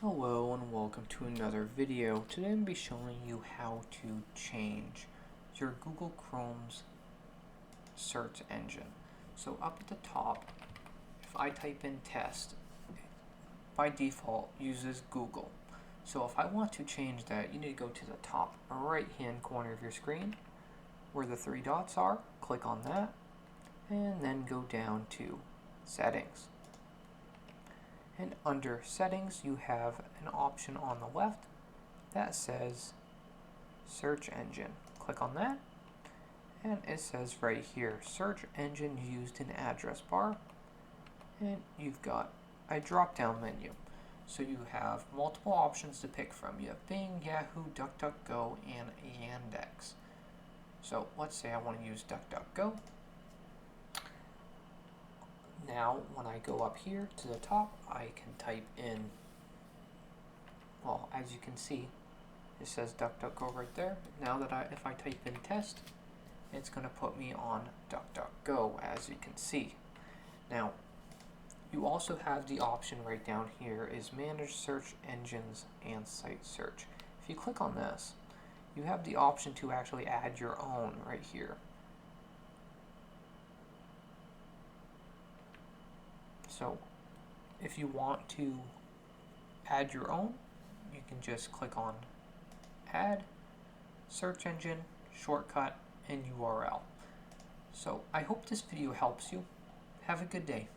Hello and welcome to another video. Today I'm going to be showing you how to change your Google Chrome's search engine. So up at the top, if I type in test, by default uses Google. So if I want to change that, you need to go to the top right hand corner of your screen where the three dots are, click on that, and then go down to settings. And under settings you have an option on the left that says search engine. Click on that and it says right here search engine used in address bar, and you've got a drop down menu. So you have multiple options to pick from. You have Bing, Yahoo, DuckDuckGo, and Yandex. So let's say I want to use DuckDuckGo. Now, when I go up here to the top, I can type in, well, as you can see, it says DuckDuckGo right there. Now that if I type in test, it's going to put me on DuckDuckGo, as you can see. Now, you also have the option right down here is manage search engines and site search. If you click on this, you have the option to actually add your own right here. So if you want to add your own, you can just click on add, search engine, shortcut, and URL. So I hope this video helps you. Have a good day.